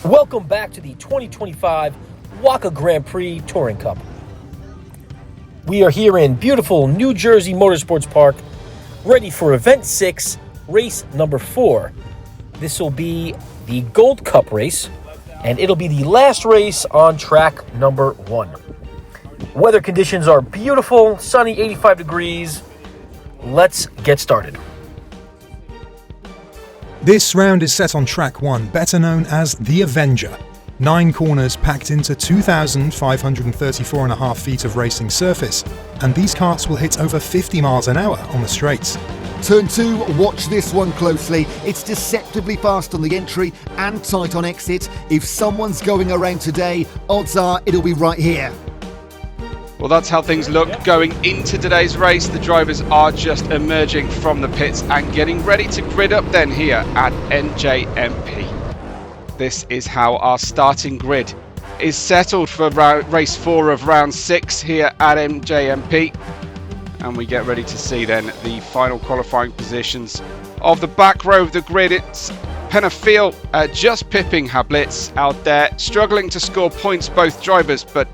Welcome back to the 2025 WAKA Grand Prix Touring Cup. We are here in beautiful New Jersey Motorsports Park, ready for Event 6, race number 4. This will be the Gold Cup race, and it'll be the last race on track number 1. Weather conditions are beautiful, sunny, 85 degrees. Let's get started. This round is set on track 1, better known as the Avenger. 9 corners packed into 2,534.5 feet of racing surface, and these karts will hit over 50 miles an hour on the straights. Turn 2, watch this one closely. It's deceptively fast on the entry and tight on exit. If someone's going around today, odds are it'll be right here. Well, that's how things look going into today's race. The drivers are just emerging from the pits and getting ready to grid up then here at NJMP. This is how our starting grid is settled for race 4 of round 6 here at NJMP. And we get ready to see then the final qualifying positions of the back row of the grid. It's Penafil just pipping Hablitz out there, struggling to score points, both drivers, but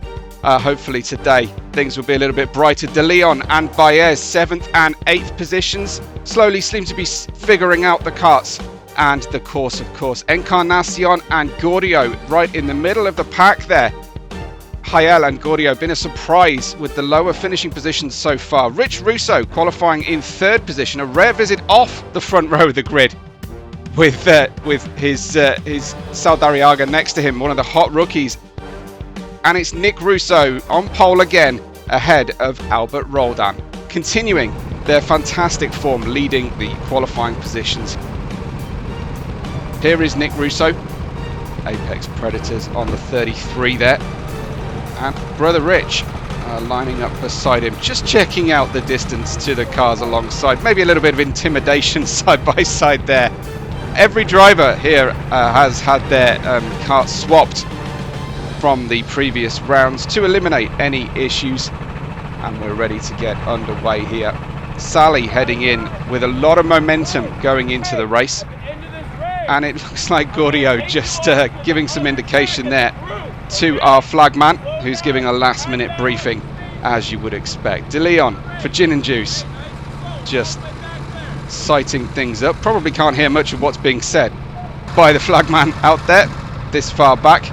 hopefully today things will be a little bit brighter. De Leon and Baez 7th and 8th positions slowly seem to be figuring out the karts and the course, of course. Encarnacion and Gordio right in the middle of the pack there. Hayel and Gordio been a surprise with the lower finishing positions so far. Rich Russo qualifying in 3rd position, a rare visit off the front row of the grid with his Saldariaga next to him, one of the hot rookies. And it's Nick Russo on pole again, ahead of Albert Roldan, continuing their fantastic form, leading the qualifying positions. Here is Nick Russo, Apex Predators on the 33 there, and Brother Rich lining up beside him, just checking out the distance to the cars alongside. Maybe a little bit of intimidation side by side there. Every driver here has had their kart swapped from the previous rounds to eliminate any issues, and we're ready to get underway here. Sally heading in with a lot of momentum going into the race, and it looks like Gordio just giving some indication there to our flagman, who's giving a last minute briefing, as you would expect. De Leon for Gin and Juice, just sighting things up. Probably can't hear much of what's being said by the flagman out there this far back.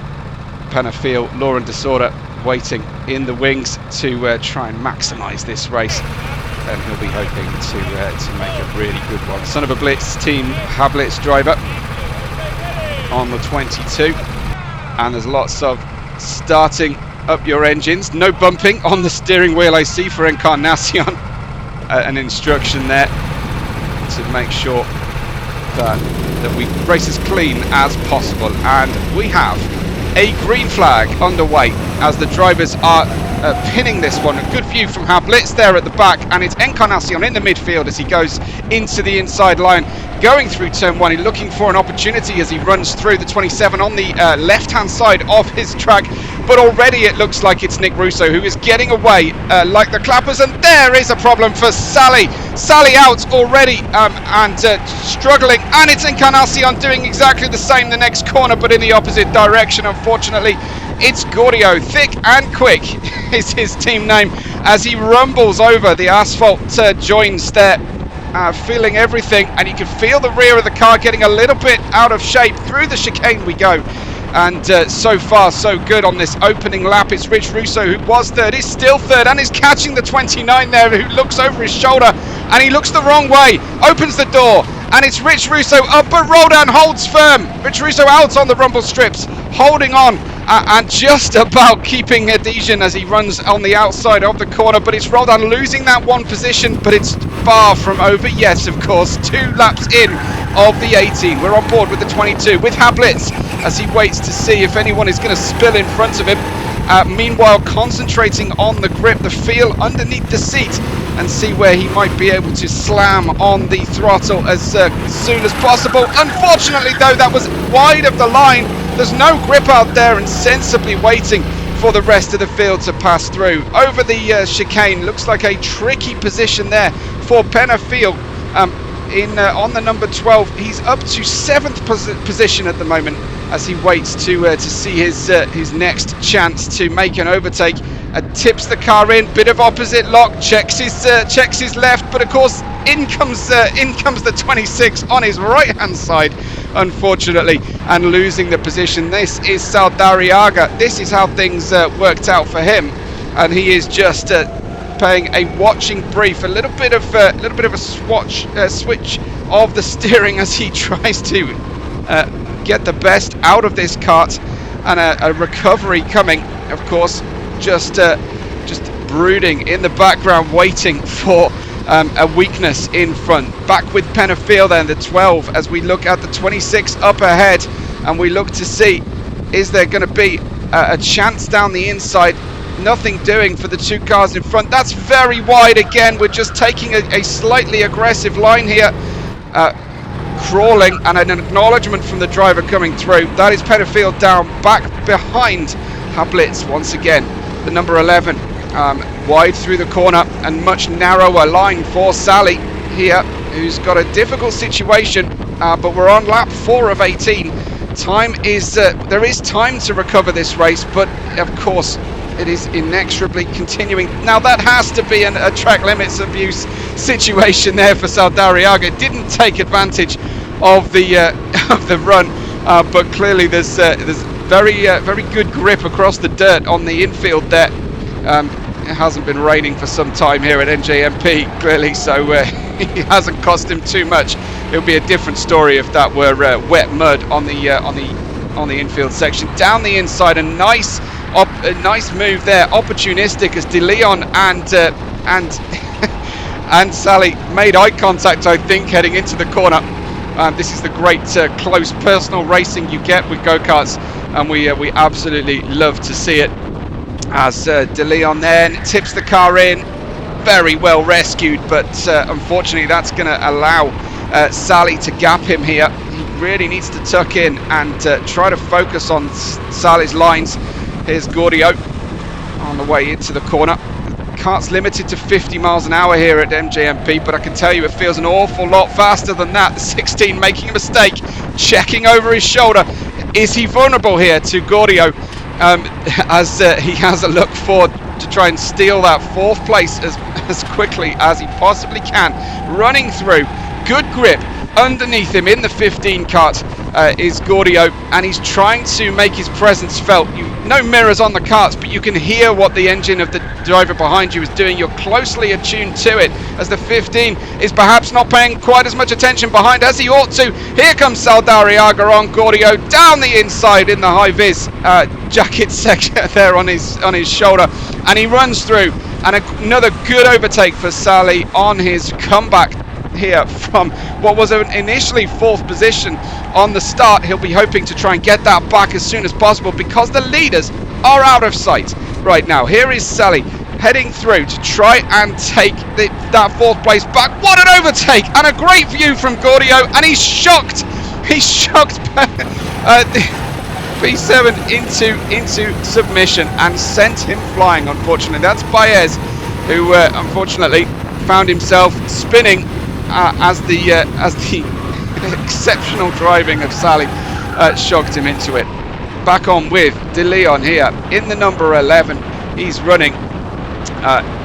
Penafil, Lauren Disorder waiting in the wings to try and maximise this race, and he'll be hoping to make a really good one. Son of a Blitz team Hablitz driver on the 22, and there's lots of starting up your engines. No bumping on the steering wheel, I see, for Encarnacion. An instruction there to make sure that we race as clean as possible, and we have a green flag underway as the drivers are pinning this one. A good view from Hablitz there at the back, and it's Encarnacion in the midfield as he goes into the inside line, going through turn 1. He's looking for an opportunity as he runs through the 27 on the left-hand side of his track, but already it looks like it's Nick Russo who is getting away like the clappers, and there is a problem for Sally. Sally out already and struggling, and it's Encarnacion doing exactly the same the next corner, but in the opposite direction, unfortunately. It's Gordio, thick and quick is his team name, as he rumbles over the asphalt joins there, feeling everything, and you can feel the rear of the car getting a little bit out of shape. Through the chicane we go, and so far so good on this opening lap. It's Rich Russo, who was 3rd, is still 3rd, and is catching the 29 there, who looks over his shoulder, and he looks the wrong way, opens the door, and it's Rich Russo up, but Roldan holds firm. Rich Russo out on the rumble strips, holding on and just about keeping adhesion as he runs on the outside of the corner, but it's Roldan losing that one position, but it's far from over yet, of course. 2 laps in of the 18. We're on board with the 22 with Hablitz as he waits to see if anyone is going to spill in front of him. Meanwhile, concentrating on the grip, the feel underneath the seat, and see where he might be able to slam on the throttle as soon as possible. Unfortunately, though, that was wide of the line. There's no grip out there, and sensibly waiting for the rest of the field to pass through. Over the chicane, looks like a tricky position there for Penafil. on the number 12. He's up to 7th position at the moment as he waits to see his next chance to make an overtake. Tips the car in, bit of opposite lock, checks his left, but of course in comes the 26 on his right hand side, unfortunately, and losing the position. This is Saldarriaga. This is how things worked out for him, and he is just paying a watching brief, a little bit of a switch of the steering as he tries to get the best out of this kart, and a recovery coming, of course, just brooding in the background, waiting for a weakness in front. Back with Penafil then, the 12, as we look at the 26 up ahead, and we look to see, is there going to be a chance down the inside? Nothing doing for the two cars in front. That's very wide again. We're just taking a slightly aggressive line here. Crawling, and an acknowledgement from the driver coming through. That is Penafil down, back behind Hablitz once again. The number 11 wide through the corner, and much narrower line for Sally here, who's got a difficult situation, but we're on lap 4 of 18. Time is there is time to recover this race, but of course it is inexorably continuing. Now that has to be a track limits abuse situation there for Saldarriaga. Didn't take advantage of the run, but clearly there's very good grip across the dirt on the infield there. It hasn't been raining for some time here at NJMP, clearly, so it hasn't cost him too much. It would be a different story if that were wet mud on the infield section. Down the inside, a nice move there, opportunistic, as De Leon and Sally made eye contact, I think, heading into the corner. This is the great close personal racing you get with go-karts, and we absolutely love to see it. As De Leon then tips the car in, very well rescued, but unfortunately that's going to allow Sally to gap him here. He really needs to tuck in and try to focus on Sally's lines. Here's Gordio on the way into the corner. Kart's limited to 50 miles an hour here at NJMP, but I can tell you it feels an awful lot faster than that. The 16 making a mistake, checking over his shoulder. Is he vulnerable here to Gordio? As he has a look forward to try and steal that 4th place as quickly as he possibly can. Running through, good grip. Underneath him in the 15 kart is Gordio, and he's trying to make his presence felt. No mirrors on the karts, but you can hear what the engine of the driver behind you is doing. You're closely attuned to it, as the 15 is perhaps not paying quite as much attention behind as he ought to. Here comes Saldarriaga on Gordio, down the inside in the high-vis jacket section there on his shoulder, and he runs through, and another good overtake for Sally on his comeback here from what was initially 4th position on the start. He'll be hoping to try and get that back as soon as possible, because the leaders are out of sight right now. Here is Sally heading through to try and take that 4th place back. What an overtake, and a great view from Gordio, and he's shocked P7 into submission and sent him flying. Unfortunately, that's Baez, who unfortunately found himself spinning as the exceptional driving of Sally shocked him into it. Back on with De Leon here in the number 11. He's running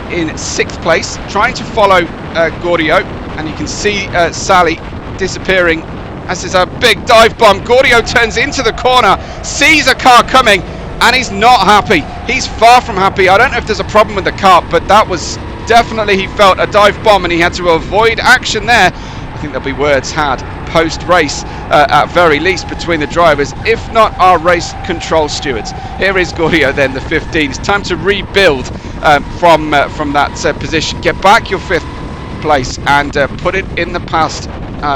in 6th place, trying to follow Gordio, and you can see Sally disappearing. This is a big dive bomb. Gordio turns into the corner, sees a car coming, and he's not happy. He's far from happy. I don't know if there's a problem with the car, but that was definitely, he felt a dive bomb, and he had to avoid action there. I think there'll be words had post-race at very least between the drivers, if not our race control stewards. Here is Gordio then, the 15. It's time to rebuild from that position. Get back your 5th place and put it in the past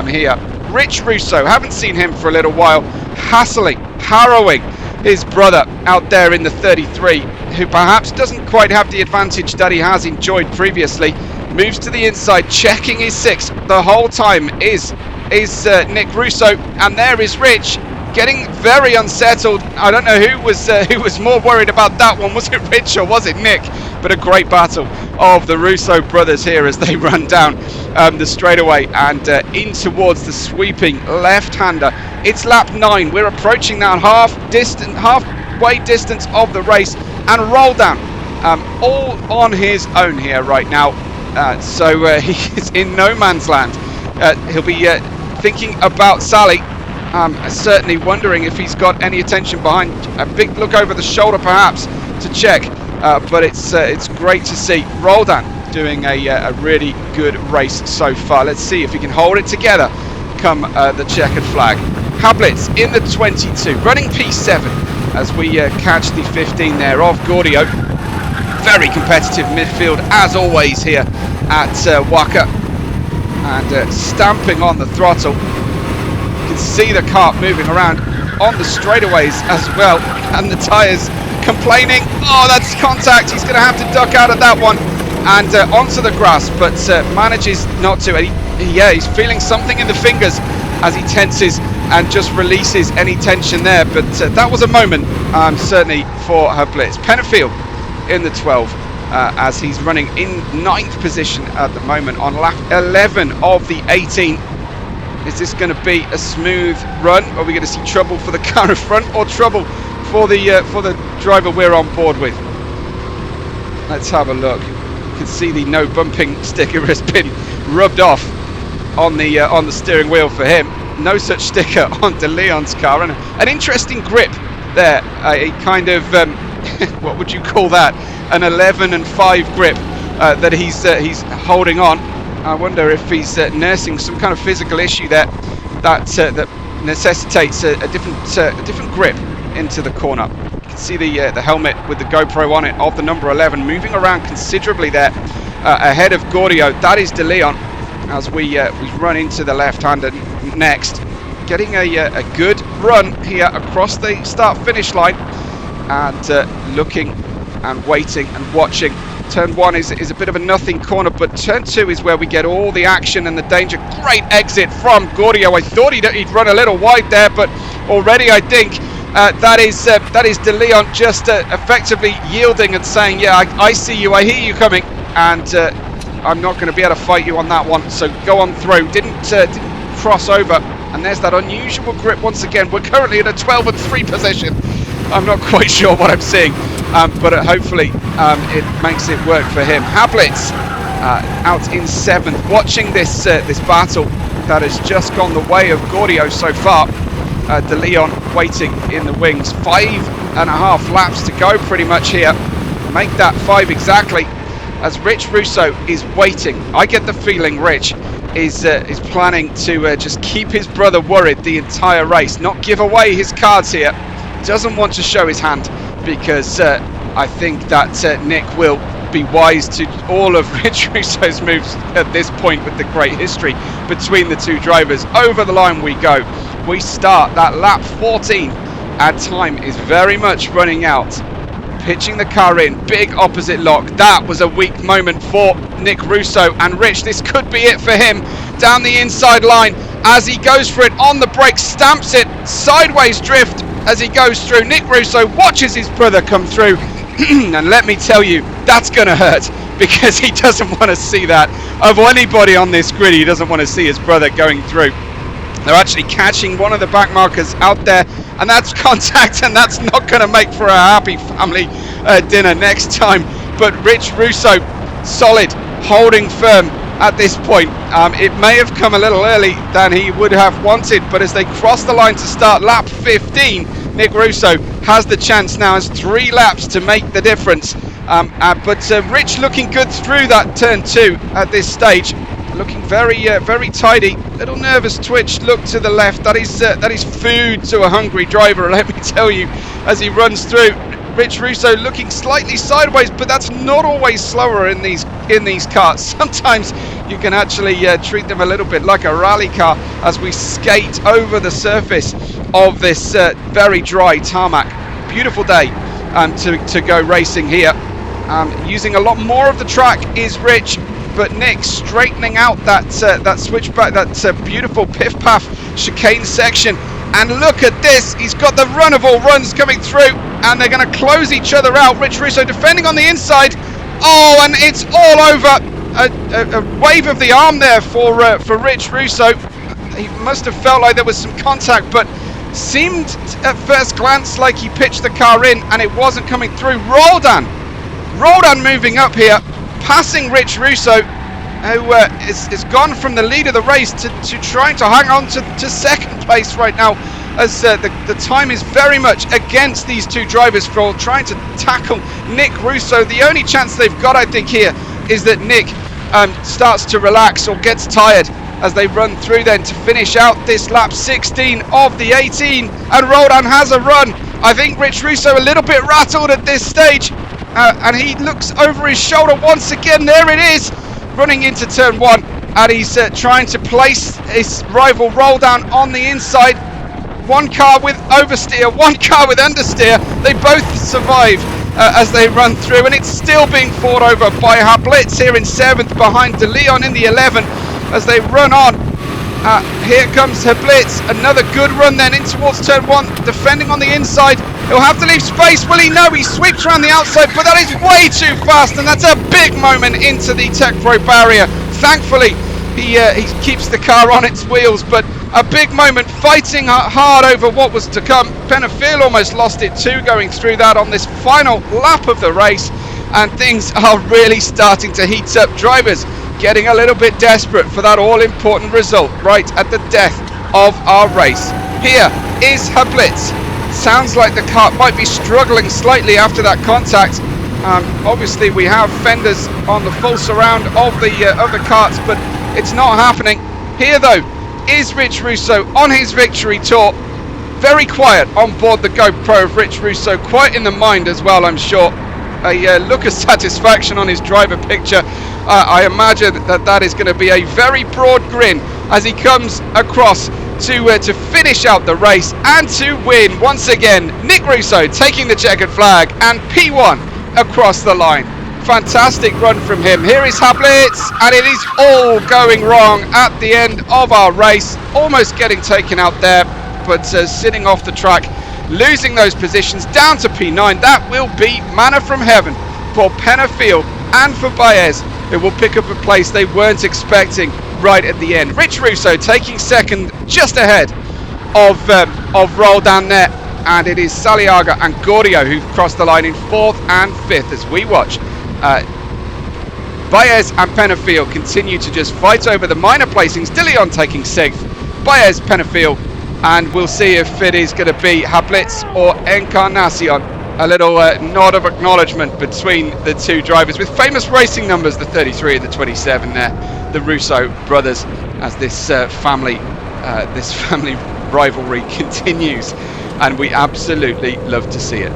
here. Rich Russo, haven't seen him for a little while, harrowing his brother out there in the 33, who perhaps doesn't quite have the advantage that he has enjoyed previously. Moves to the inside, checking his 6th the whole time is Nick Russo, and there is Rich, getting very unsettled. I don't know who was more worried about that one. Was it Rich or was it Nick? But a great battle of the Russo brothers here as they run down the straightaway and in towards the sweeping left-hander. It's lap 9. We're approaching now halfway distance of the race, and Roldan all on his own here right now. So he is in no man's land. He'll be thinking about Sally. Certainly wondering if he's got any attention behind. A big look over the shoulder perhaps to check, but it's great to see Roldan doing a really good race so far. Let's see if he can hold it together come the checkered flag. Hablitz in the 22, running P7 as we catch the 15 there of Gaudio. Very competitive midfield as always here at WAKA, and stamping on the throttle. You can see the kart moving around on the straightaways as well, and the tyres complaining. Oh, that's contact. He's going to have to duck out of that one and onto the grass, but manages not to. He's feeling something in the fingers as he tenses and just releases any tension there. But that was a moment, certainly, for her blitz. Penfield in the 12 as he's running in 9th position at the moment on lap 11 of the 18. Is this going to be a smooth run? Are we going to see trouble for the car in front, or trouble for the driver we're on board with? Let's have a look. You can see the no bumping sticker has been rubbed off on the steering wheel for him. No such sticker on De Leon's car, and an interesting grip there. A kind of what would you call that? An 11 and 5 grip that he's holding on. I wonder if he's nursing some kind of physical issue there that necessitates a different grip into the corner. You can see the helmet with the GoPro on it of the number 11 moving around considerably there ahead of Gaudio. That is De Leon as we run into the left-hander next, getting a good run here across the start-finish line, and looking and waiting and watching. Turn 1 is a bit of a nothing corner, but turn 2 is where we get all the action and the danger. Great exit from Gaudio. I thought he'd run a little wide there, but already I think that is De Leon just effectively yielding and saying, yeah, I see you, I hear you coming, and I'm not going to be able to fight you on that one, so go on through. Didn't cross over, and there's that unusual grip once again. We're currently in a 12 and 3 position. I'm not quite sure what I'm seeing, but hopefully it makes it work for him. Hablitz out in 7th, watching this battle that has just gone the way of Gaudio so far. De Leon waiting in the wings. 5.5 laps to go pretty much here. Make that 5 exactly, as Rich Russo is waiting. I get the feeling Rich is planning to just keep his brother worried the entire race, not give away his cards here. Doesn't want to show his hand, because I think that Nick will be wise to all of Rich Russo's moves at this point with the great history between the two drivers. Over the line we go. We start that lap 14 and time is very much running out. Pitching the car in, big opposite lock. That was a weak moment for Nick Russo, and Rich, this could be it for him. Down the inside line as he goes for it on the brakes, stamps it, sideways drift as he goes through. Nick Russo watches his brother come through and let me tell you, that's gonna hurt, because he doesn't want to see that. Of anybody on this grid, he doesn't want to see his brother going through. They're actually catching one of the back markers out there, and that's contact, and that's not going to make for a happy family dinner next time. But Rich Russo, solid, holding firm at this point. It may have come a little early than he would have wanted, but as they cross the line to start lap 15, Nick Russo has the chance now, has 3 laps to make the difference. But Rich looking good through that turn 2 at this stage. Looking very tidy. Little nervous twitch look to the left. That is food to a hungry driver, let me tell you, as he runs through. Rich Russo looking slightly sideways, but that's not always slower in these karts. Sometimes you can actually treat them a little bit like a rally car as we skate over the surface of this very dry tarmac. Beautiful day to go racing here. Using a lot more of the track is Rich, but Nick straightening out that switchback, that beautiful piff-paff chicane section. And look at this, he's got the run of all runs coming through, and they're going to close each other out. Rich Russo defending on the inside, Oh, and it's all over. A wave of the arm there for Rich Russo. He must have felt like there was some contact, but seemed at first glance like he pitched the car in and it wasn't coming through. Roldan moving up here, passing Rich Russo, who is gone from the lead of the race to trying to hang on to second place right now, as the time is very much against these two drivers for trying to tackle Nick Russo. The only chance they've got, I think, here is that Nick starts to relax or gets tired as they run through then to finish out this lap 16 of the 18, and Roldan has a run. I think Rich Russo a little bit rattled at this stage, and he looks over his shoulder once again. There it is, running into turn one, and he's trying to place his rival Roldan on the inside. One car with oversteer, one car with understeer. They both survive as they run through, and it's still being fought over by Hablitz here in 7th behind De Leon in the 11 as they run on. Here comes Hablitz, another good run then in towards turn one, defending on the inside. He'll have to leave space. Will he? No, he sweeps around the outside, but that is way too fast, and that's a big moment into the Tech Pro barrier. Thankfully, he keeps the car on its wheels, but a big moment, fighting hard over what was to come. Penafil almost lost it too, going through that on this final lap of the race, and things are really starting to heat up. Drivers getting a little bit desperate for that all-important result right at the death of our race. Here is Hablitz. Sounds like the kart might be struggling slightly after that contact. Obviously we have fenders on the full surround of the karts, but it's not happening. Here though is Rich Russo on his victory tour. Very quiet on board the GoPro of Rich Russo, quite in the mind as well, I'm sure. A look of satisfaction on his driver picture. I imagine that is going to be a very broad grin as he comes across to finish out the race and to win once again. Nick Russo taking the checkered flag and P1 across the line. Fantastic run from him. Here is Hablitz, and it is all going wrong at the end of our race. Almost getting taken out there, but sitting off the track, losing those positions down to P9. That will be manna from heaven for Penafil and for Baez, who will pick up a place they weren't expecting right at the end. Rich Russo taking second, just ahead of Roldan there, and it is Saliaga and Gordio who've crossed the line in 4th and 5th as we watch Baez and Penafil continue to just fight over the minor placings. De Leon taking 6th, Baez, Penafil, and we'll see if it is going to be Hablitz or Encarnacion. A little nod of acknowledgement between the two drivers with famous racing numbers, the 33 and the 27 there, the Russo brothers, as this family rivalry continues, and we absolutely love to see it.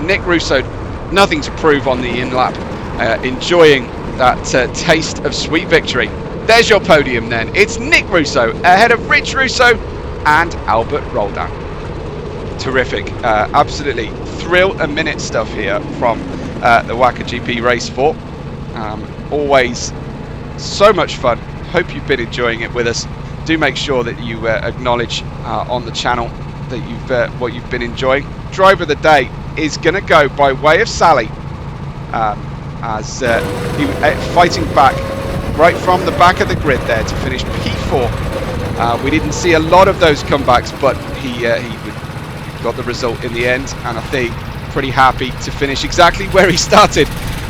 Nick Russo, nothing to prove on the in-lap, enjoying that taste of sweet victory. There's your podium then. It's Nick Russo ahead of Rich Russo and Albert Roldan. Terrific, absolutely thrill-a-minute stuff here from the WAKA GP Race 4. Always so much fun. Hope you've been enjoying it with us. Do make sure that you acknowledge on the channel that what you've been enjoying. Driver of the day is going to go by way of Sally, as he fighting back right from the back of the grid there to finish P4. We didn't see a lot of those comebacks, but he got the result in the end, and I think pretty happy to finish exactly where he started,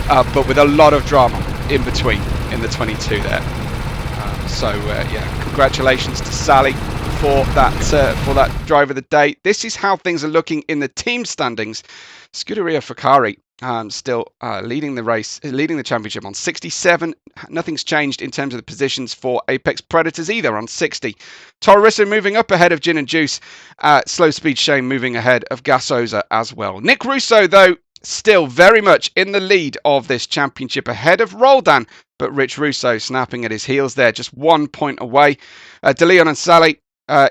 but with a lot of drama in between in the 22 there. Yeah, congratulations to Sally for that driver of the day. This is how things are looking in the team standings. Scuderia Ferrari still leading the race, leading the championship on 67. Nothing's changed in terms of the positions for Apex Predators either, on 60. Toro Rosso moving up ahead of Gin and Juice. Slow Speed Shane moving ahead of Gasosa as well. Nick Russo, though, still very much in the lead of this championship ahead of Roldan, but Rich Russo snapping at his heels there, just 1 point away. De Leon and Sally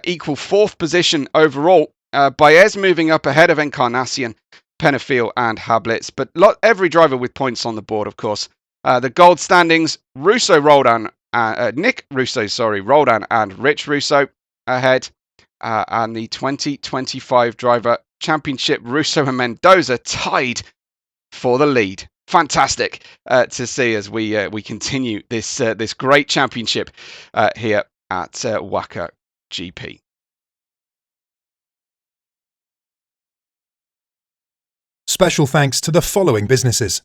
equal 4th position overall. Baez moving up ahead of Encarnacion, Penafil and Hablitz, but every driver with points on the board, of course. The gold standings, Nick Russo, Roldan and Rich Russo ahead, and the 2025 driver championship, Russo and Mendoza tied for the lead. fantastic to see as we continue this this great championship here at WAKA GP. Special thanks to the following businesses: